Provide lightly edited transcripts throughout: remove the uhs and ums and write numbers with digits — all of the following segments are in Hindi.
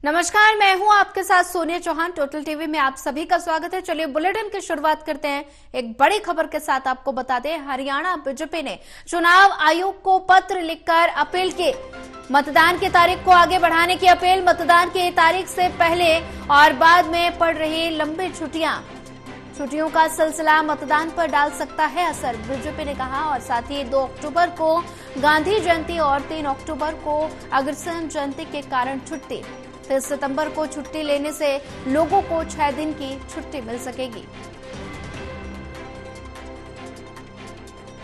नमस्कार, मैं हूं आपके साथ सोनिया चौहान। टोटल टीवी में आप सभी का स्वागत है। चलिए बुलेटिन की शुरुआत करते हैं एक बड़ी खबर के साथ। आपको बता दें, हरियाणा बीजेपी ने चुनाव आयोग को पत्र लिखकर अपील की। मतदान की तारीख को आगे बढ़ाने की अपील। मतदान की तारीख से पहले और बाद में पड़ रही लंबी छुट्टियों का सिलसिला मतदान पर डाल सकता है असर, बीजेपी ने कहा। और साथ ही 2 अक्टूबर को गांधी जयंती और 3 अक्टूबर को अग्रसेन जयंती के कारण छुट्टी। 30 सितंबर को छुट्टी लेने से लोगों को 6 दिन की छुट्टी मिल सकेगी।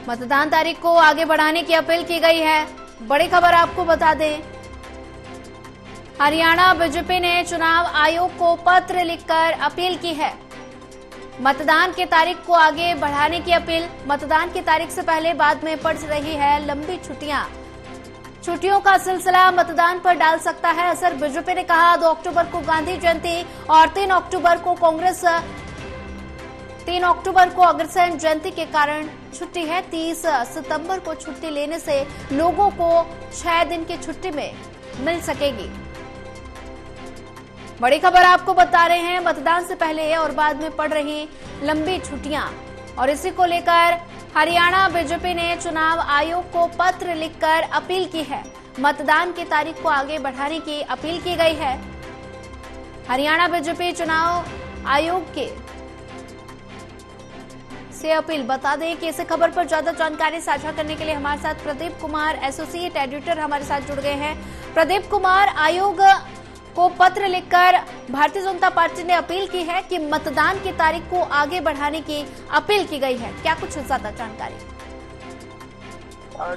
मतदान तारीख को आगे बढ़ाने की अपील की गई है। बड़ी खबर आपको बता दें, हरियाणा बीजेपी ने चुनाव आयोग को पत्र लिखकर अपील की है। मतदान की तारीख को आगे बढ़ाने की अपील। मतदान की तारीख से पहले बाद में पड़ रही है लंबी छुट्टियों का सिलसिला मतदान पर डाल सकता है असर, बीजेपी ने कहा। 2 अक्टूबर को गांधी जयंती और 3 अक्टूबर को अग्रसेन जयंती के कारण छुट्टी है। 30 सितंबर को छुट्टी लेने से लोगों को 6 दिन की छुट्टी में मिल सकेगी। बड़ी खबर आपको बता रहे हैं, मतदान से पहले और बाद में पड़ रही लंबी छुट्टियां, और इसी को लेकर हरियाणा बीजेपी ने चुनाव आयोग को पत्र लिखकर अपील की है। मतदान की तारीख को आगे बढ़ाने की अपील की गई है। हरियाणा बीजेपी चुनाव आयोग के से अपील। बता दें कि इस खबर पर ज्यादा जानकारी साझा करने के लिए हमारे साथ प्रदीप कुमार, एसोसिएट एडिटर, हमारे साथ जुड़ गए हैं। प्रदीप कुमार, आयोग को पत्र लिखकर भारतीय जनता पार्टी ने अपील की है कि मतदान की तारीख को आगे बढ़ाने की अपील की गई है, क्या कुछ ज्यादा जानकारी?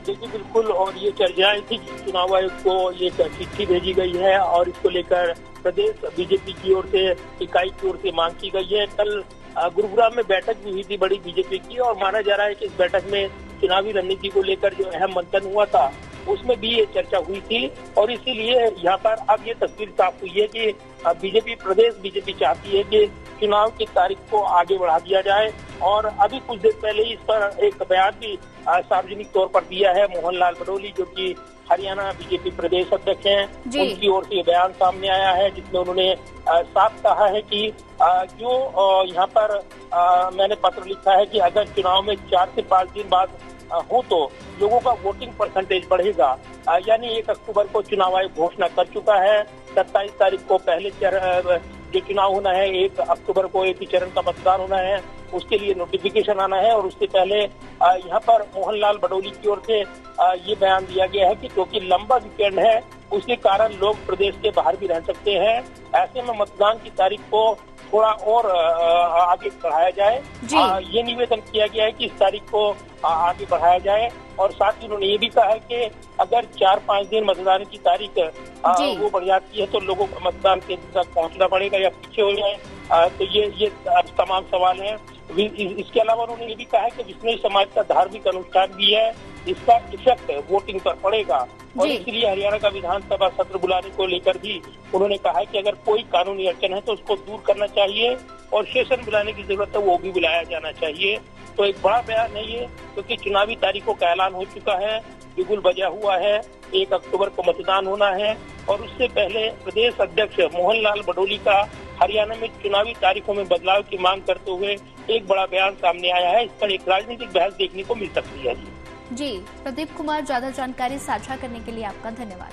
देखिए, बिल्कुल, और ये चर्चाएं थी कि चुनाव आयोग को ये चिट्ठी भेजी गई है और इसको लेकर प्रदेश बीजेपी की ओर से, इकाई की ओर से मांग की गई है। कल गुरुग्राम में बैठक भी हुई थी बड़ी बीजेपी की, और माना जा रहा है कि इस बैठक में चुनावी रणनीति को लेकर जो अहम मंथन हुआ था उसमें भी ये चर्चा हुई थी। और इसीलिए यहाँ पर अब ये तस्वीर साफ हुई है कि प्रदेश बीजेपी चाहती है कि चुनाव की तारीख को आगे बढ़ा दिया जाए। और अभी कुछ देर पहले इस पर एक बयान भी सार्वजनिक तौर पर दिया है मोहनलाल बडोली, जो कि हरियाणा बीजेपी प्रदेश अध्यक्ष हैं। उनकी ओर से ये बयान सामने आया है, जिसमें उन्होंने साफ कहा है कि जो यहाँ पर मैंने पत्र लिखा है कि अगर चुनाव में 4 से 5 दिन बाद हो तो लोगों का वोटिंग परसेंटेज बढ़ेगा। यानी 1 अक्टूबर को चुनाव आयोग घोषणा कर चुका है। 27 तारीख को पहले जो चुनाव होना है, 1 अक्टूबर को एक ही चरण का मतदान होना है, उसके लिए नोटिफिकेशन आना है। और उससे पहले यहाँ पर मोहनलाल बडोली की ओर से ये बयान दिया गया है कि क्योंकि लंबा वीकेंड है, उसके कारण लोग प्रदेश के बाहर भी रह सकते हैं। ऐसे में मतदान की तारीख को थोड़ा और आगे बढ़ाया जाए। ये निवेदन किया गया है कि इस तारीख को आगे बढ़ाया जाए। और साथ ही उन्होंने ये भी कहा है कि अगर 4-5 दिन मतदान की तारीख वो बढ़ जाती है तो लोगों को मतदान केंद्र तक पहुंचना पड़ेगा या पीछे हो जाए। तो ये तमाम सवाल हैं। इसके अलावा उन्होंने ये भी कहा है कि विष्णु समाज का धार्मिक अनुष्ठान भी है, इसका इफेक्ट वोटिंग पर पड़ेगा। और इसलिए हरियाणा का विधानसभा सत्र बुलाने को लेकर भी उन्होंने कहा है कि अगर कोई कानूनी अड़चन है तो उसको दूर करना चाहिए, और सेशन बुलाने की जरूरत है वो भी बुलाया जाना चाहिए। तो एक बड़ा बयान है ये, क्योंकि चुनावी तारीखों का ऐलान हो चुका है, बिगुल बजा हुआ है। 1 अक्टूबर को मतदान होना है, और उससे पहले प्रदेश अध्यक्ष मोहनलाल बडोली का हरियाणा में चुनावी तारीखों में बदलाव की मांग करते हुए एक बड़ा बयान सामने आया है। इस पर एक राजनीतिक बहस देखने को मिल सकती है। जी प्रदीप कुमार, ज्यादा जानकारी साझा करने के लिए आपका धन्यवाद।